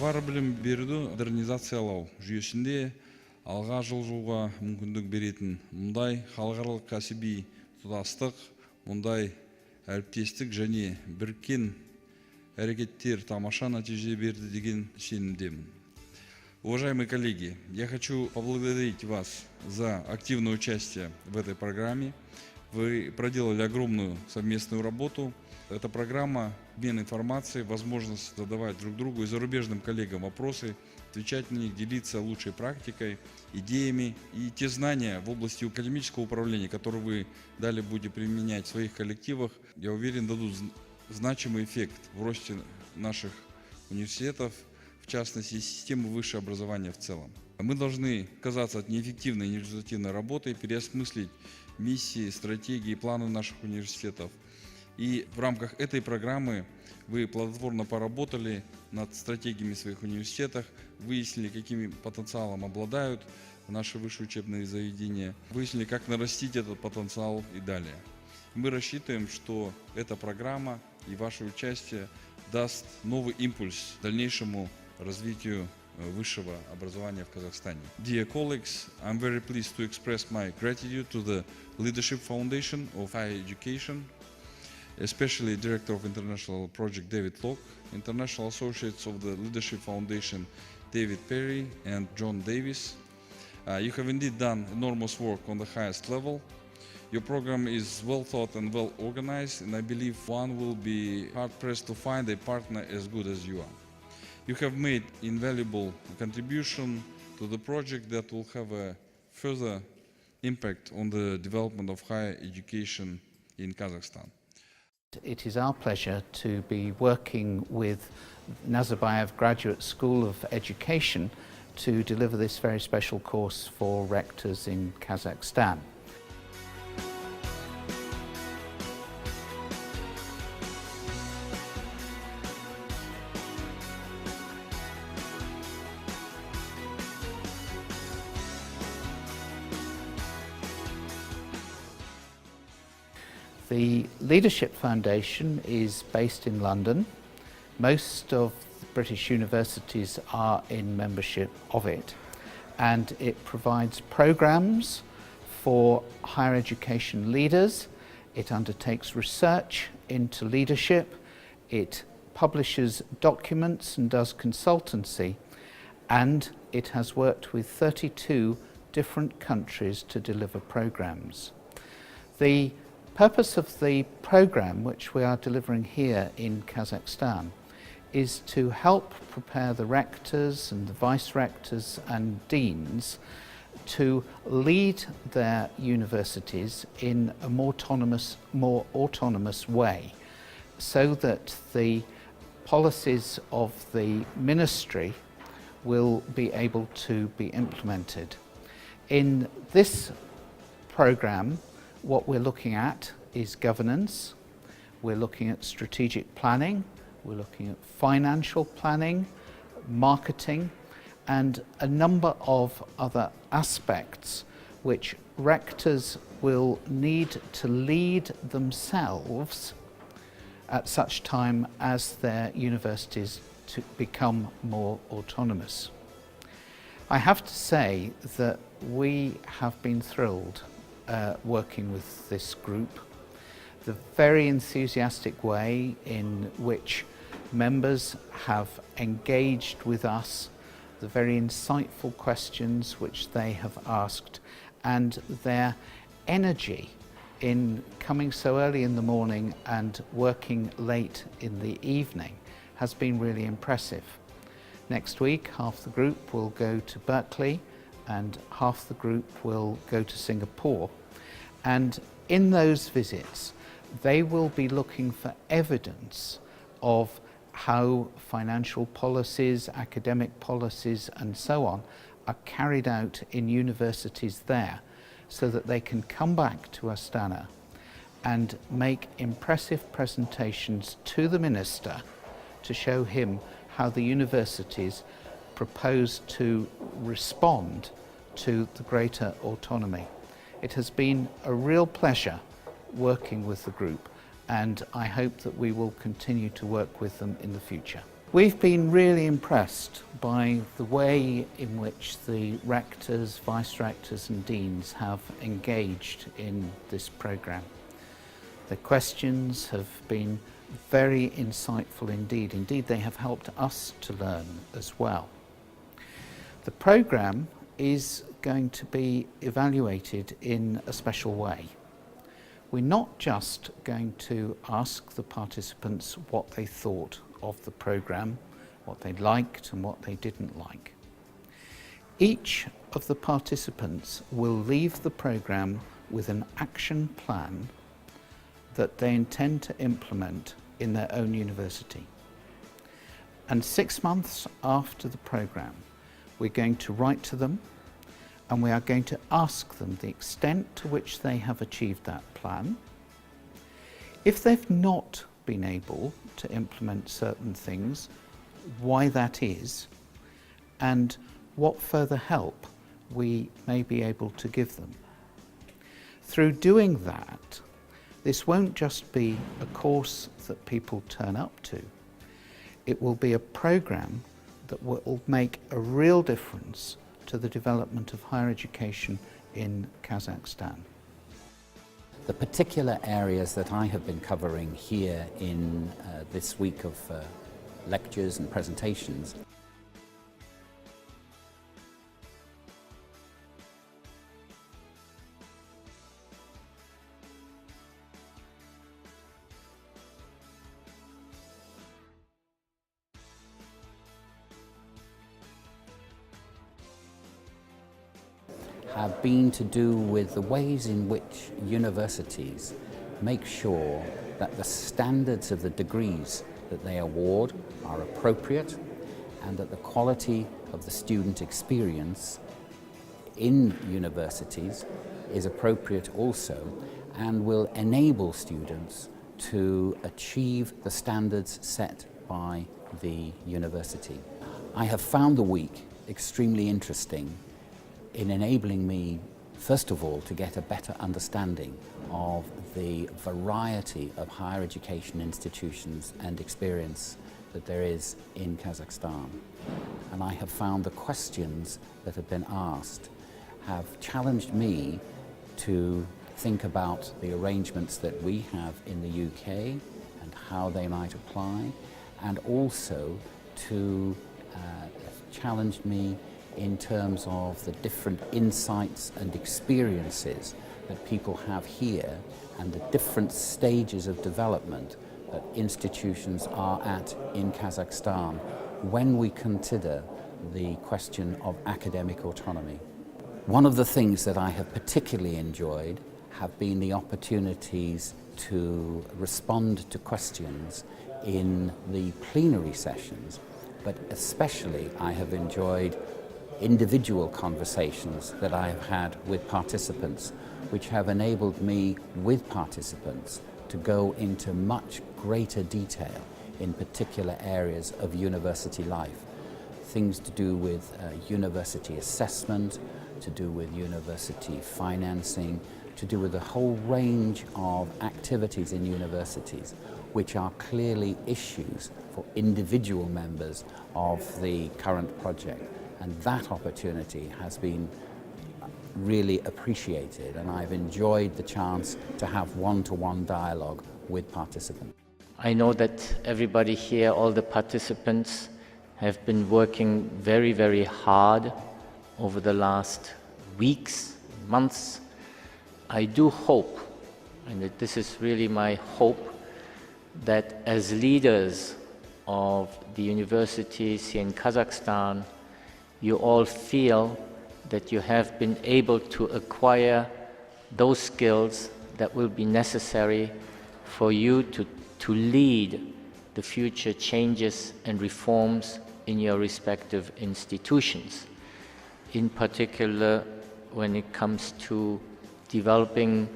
Жоғары білім беруді модернизациялау жүйесінде алға жылжуға мүмкіндік беретін мұндай халықаралық кәсіби тұтастық, мұндай әріптестік және біріккен әрекеттер тамаша нәтиже берді деген сенімдемін. Уважаемые коллеги, я хочу поблагодарить вас за активное участие в этой программе. Вы проделали огромную совместную работу. Эта программа — обмен информацией, возможность задавать друг другу и зарубежным коллегам вопросы, отвечать на них, делиться лучшей практикой, идеями. И те знания в области академического управления, которые вы далее будете применять в своих коллективах, я уверен, дадут значимый эффект в росте наших университетов, в частности, системы высшего образования в целом. Мы должны отказаться от неэффективной и нерезультативной работы, переосмыслить миссии, стратегии, планы наших университетов. И в рамках этой программы вы плодотворно поработали над стратегиями своих университетов, выяснили, каким потенциалом обладают наши высшие учебные заведения, выяснили, как нарастить этот потенциал и далее. Мы рассчитываем, что эта программа и ваше участие даст новый импульс дальнейшему развитию высшего образования в Казахстане. Dear colleagues, I'm very pleased to express my gratitude to the Leadership Foundation of Higher Education, especially Director of International Project David Locke, International Associates of the Leadership Foundation David Perry and John Davis. You have indeed done enormous work on the highest level. Your program is well thought and well organized, and I believe one will be hard-pressed to find a partner as good as you are. You have made invaluable contribution to the project that will have a further impact on the development of higher education in Kazakhstan. It is our pleasure to be working with Nazarbayev Graduate School of Education to deliver this very special course for rectors in Kazakhstan. The Leadership Foundation is based in London. Most of the British universities are in membership of it, and it provides programs for higher education leaders. It undertakes research into leadership. It publishes documents and does consultancy, and it has worked with 32 different countries to deliver programs. The purpose of the program, which we are delivering here in Kazakhstan, is to help prepare the rectors and the vice-rectors and deans to lead their universities in a more autonomous way, so that the policies of the ministry will be able to be implemented. In this program, what we're looking at is governance, we're looking at strategic planning, we're looking at financial planning, marketing, and a number of other aspects which rectors will need to lead themselves at such time as their universities to become more autonomous. I have to say that we have been thrilled working with this group. The very enthusiastic way in which members have engaged with us, the very insightful questions which they have asked, and their energy in coming so early in the morning and working late in the evening has been really impressive. Next week, half the group will go to Berkeley and half the group will go to Singapore. And in those visits, they will be looking for evidence of how financial policies, academic policies, and so on are carried out in universities there, so that they can come back to Astana and make impressive presentations to the minister to show him how the universities propose to respond to the greater autonomy. It has been a real pleasure working with the group, and I hope that we will continue to work with them in the future. We've been really impressed by the way in which the rectors, vice-rectors and deans have engaged in this programme. The questions have been very insightful indeed. Indeed, they have helped us to learn as well. The programme is going to be evaluated in a special way. We're not just going to ask the participants what they thought of the programme, what they liked and what they didn't like. Each of the participants will leave the programme with an action plan that they intend to implement in their own university. And 6 months after the programme, we're going to write to them and we are going to ask them the extent to which they have achieved that plan. If they've not been able to implement certain things, why that is, and what further help we may be able to give them. Through doing that, this won't just be a course that people turn up to. It will be a programme that will make a real difference to the development of higher education in Kazakhstan. The particular areas that I have been covering here in this week of lectures and presentations have been to do with the ways in which universities make sure that the standards of the degrees that they award are appropriate and that the quality of the student experience in universities is appropriate also and will enable students to achieve the standards set by the university. I have found the week extremely interesting in enabling me, first of all, to get a better understanding of the variety of higher education institutions and experience that there is in Kazakhstan. And I have found the questions that have been asked have challenged me to think about the arrangements that we have in the UK and how they might apply, and also to challenge me in terms of the different insights and experiences that people have here and the different stages of development that institutions are at in Kazakhstan when we consider the question of academic autonomy. One of the things that I have particularly enjoyed have been the opportunities to respond to questions in the plenary sessions, but especially I have enjoyed individual conversations that I have had with participants, which have enabled me with participants to go into much greater detail in particular areas of university life. Things to do with university assessment, to do with university financing, to do with a whole range of activities in universities, which are clearly issues for individual members of the current project. And that opportunity has been really appreciated, and I've enjoyed the chance to have one-to-one dialogue with participants. I know that everybody here, all the participants, have been working very, very hard over the last weeks, months. I do hope, and this is really my hope, that as leaders of the universities here in Kazakhstan, you all feel that you have been able to acquire those skills that will be necessary for you to lead the future changes and reforms in your respective institutions. In particular, when it comes to developing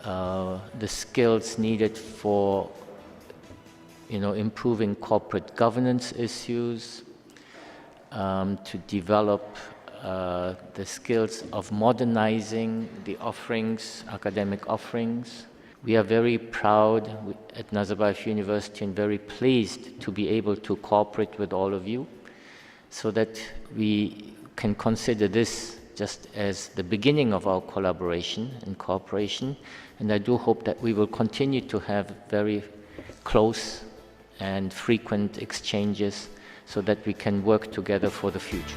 the skills needed for improving corporate governance issues, to develop the skills of modernizing the offerings, academic offerings, We are very proud at Nazarbayev University and very pleased to be able to cooperate with all of you so that we can consider this just as the beginning of our collaboration and cooperation. And I do hope that we will continue to have very close and frequent exchanges so that we can work together for the future.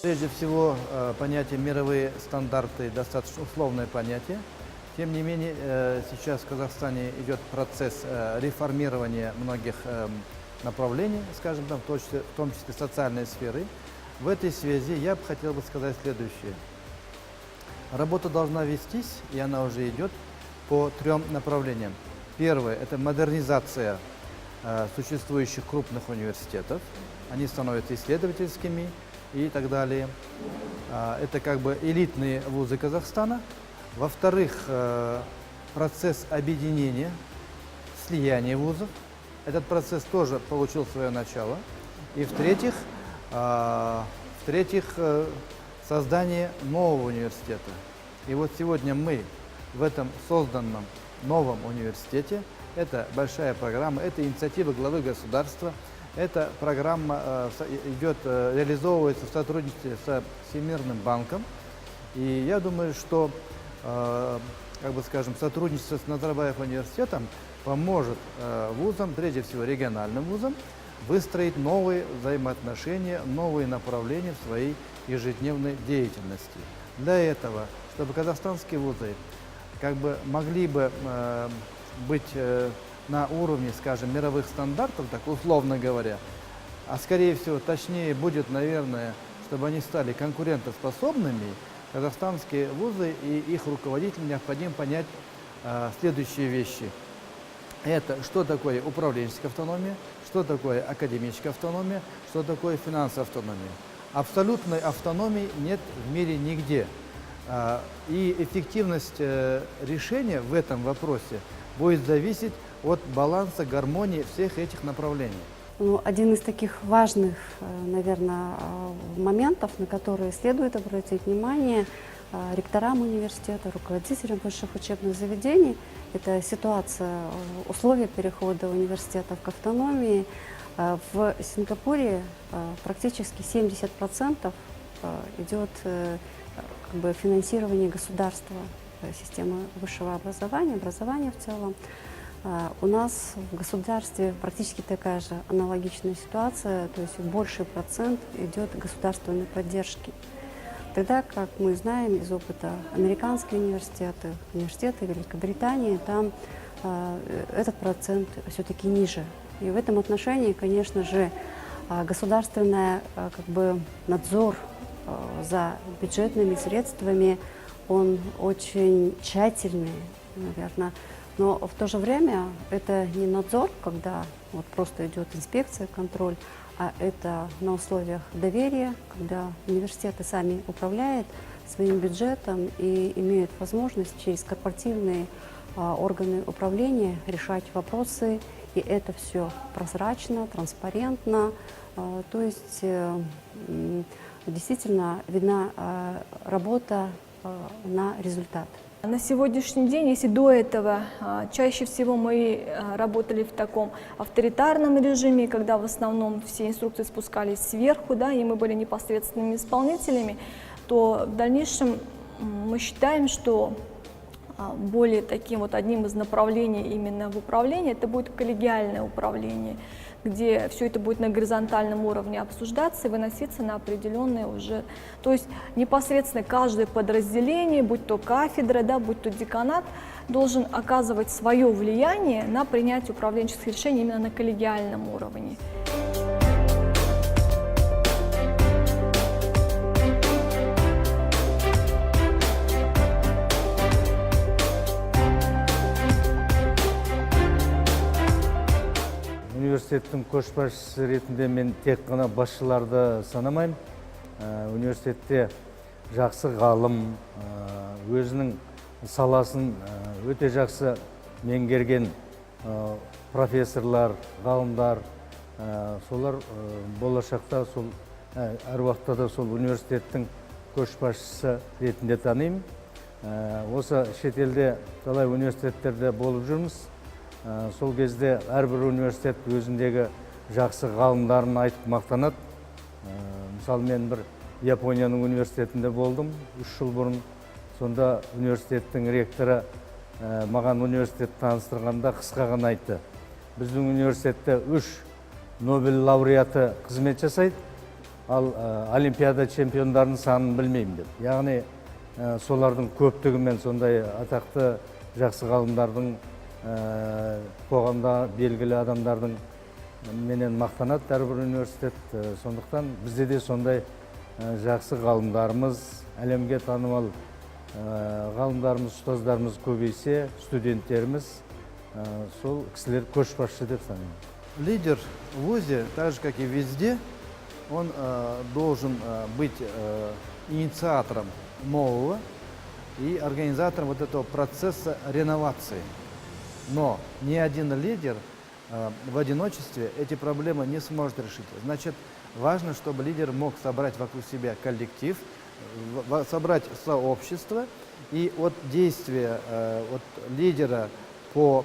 Прежде всего, понятие «мировые стандарты» достаточно условное понятие. Тем не менее, сейчас в Казахстане идет процесс реформирования многих направлений, скажем, в том числе социальной сферы. В этой связи я бы хотел сказать следующее. Работа должна вестись, и она уже идет по 3 направлениям. Первое – это модернизация существующих крупных университетов. Они становятся исследовательскими и так далее. Это как бы элитные вузы Казахстана. Во-вторых, процесс объединения, слияния вузов. Этот процесс тоже получил свое начало. И в-третьих, создание нового университета. И вот сегодня мы в этом созданном новом университете, это большая программа, это инициатива главы государства, эта программа реализовывается в сотрудничестве со Всемирным банком. И я думаю, что сотрудничество с Назарбаев университетом поможет вузам, прежде всего региональным вузам, выстроить новые взаимоотношения, новые направления в своей ежедневной деятельности. Для этого, чтобы казахстанские вузы как бы могли бы быть на уровне, скажем, мировых стандартов, так условно говоря, а скорее всего, точнее будет, наверное, чтобы они стали конкурентоспособными, казахстанские вузы и их руководителям необходимо понять следующие вещи. Это что такое управленческая автономия, что такое академическая автономия, что такое финансовая автономия. Абсолютной автономии нет в мире нигде. И эффективность решения в этом вопросе будет зависеть от баланса, гармонии всех этих направлений. Ну, один из таких важных, наверное, моментов, на которые следует обратить внимание ректорам университета, руководителям высших учебных заведений, это ситуация, условия перехода университетов к автономии. В Сингапуре практически 70% идет как бы финансирование государства, системы высшего образования, образования в целом. У нас в государстве практически такая же аналогичная ситуация, то есть больший процент идет государственной поддержки. Тогда, как мы знаем из опыта американские университеры Великобритании, там этот процент все-таки ниже. И в этом отношении, конечно же, государственный как бы надзор за бюджетными средствами, он очень тщательный, наверное. Но в то же время это не надзор, когда вот просто идет инспекция, контроль, а это на условиях доверия, когда университеты сами управляют своим бюджетом и имеют возможность через корпоративные органы управления решать вопросы. И это все прозрачно, транспарентно. То есть действительно видна работа на результат. На сегодняшний день, если до этого чаще всего мы работали в таком авторитарном режиме, когда в основном все инструкции спускались сверху, да, и мы были непосредственными исполнителями, то в дальнейшем мы считаем, что более таким вот одним из направлений именно в управлении это будет коллегиальное управление, где все это будет на горизонтальном уровне обсуждаться и выноситься на определенные уже, то есть непосредственно каждое подразделение, будь то кафедра, да, будь то деканат, должен оказывать свое влияние на принятие управленческих решений именно на коллегиальном уровне. Университеттің көшбасшысы ретінде мен тек қана басшыларды санамаймын. Университетте жақсы ғалым, өзінің саласын өте жақсы меңгерген профессорлар, ғалымдар, солар болашақта сол әр уақытта да сол университеттің көшбасшысы ретінде танимын. Осы шетелде талай университеттерде болып жүрміз. Сол кезде әрбір университет өзіндегі жақсы ғалымдарын айтып мақтанады. Мысалы, мен бір Японияның университетінде болдым 3 жыл бұрын. Сонда университеттің ректоры маған университет таныстырғанда қысқа ғана айтты: біздің университетте 3 Нобель лауреаты қызмет жасайды, ал олимпиада чемпиондарының санын білмеймін деп. Яғни солардың көптігімен сондай атақты жақсы ғалымдардың, қоғамда белгілі адамдардың менен мақтанады әрбір университет. Сондықтан бізде де сондай жақсы ғалымдарымыз, әлемге танымал ғалымдарымыз, ұстаздарымыз көбейсе, студенттеріміз, сол кісілер көшбасшы деп санаймын. Лидер в вузе, так же как и везде, он должен быть инициатором нового и организатором вот этого процесса реновации. Но ни один лидер в одиночестве эти проблемы не сможет решить. Значит, важно, чтобы лидер мог собрать вокруг себя коллектив, собрать сообщество, и от действия от лидера по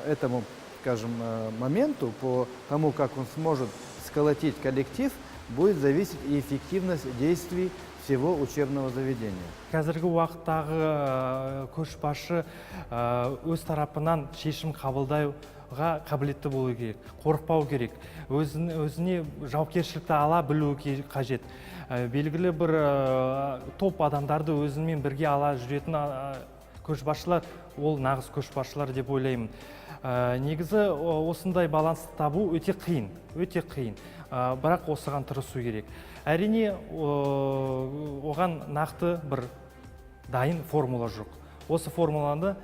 этому, скажем, моменту, по тому, как он сможет сколотить коллектив, будет зависеть и эффективность действий всего учебного заведения. Қазіргі уақыттағы көшбасшы өз тарапынан шешім қабылдауға қабілетті болу керек, қорықпау керек, өзіне жауапкершілікті ала білу қажет. Белгілі бір топ адамдарды өзімен бірге ала жүретін көшбасшылар ол нағыз көшбасшылар деп ойлаймын. Негізі осындай балансты табу өте қиын, бірақ осыған тырысу керек. Әрине оған нақты бір дайын формула жоқ. Осы формуланы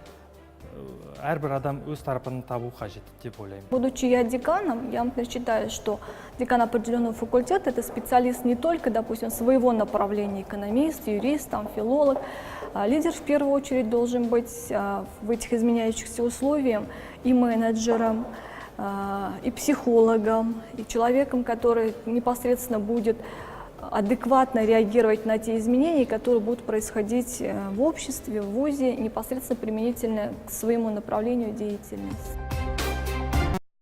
әрбір адам өз тарапынан табу қажет деп ойлаймын. Будучи я деканом, я, например, считаю, что декан определенного факультета – это специалист не только, допустим, своего направления, экономист, юрист, там, филолог. Лидер в первую очередь должен быть в этих изменяющихся условиях и менеджером, и психологом, и человеком, который непосредственно будет адекватно реагировать на те изменения, которые будут происходить в обществе, в вузе, непосредственно применительно к своему направлению деятельности.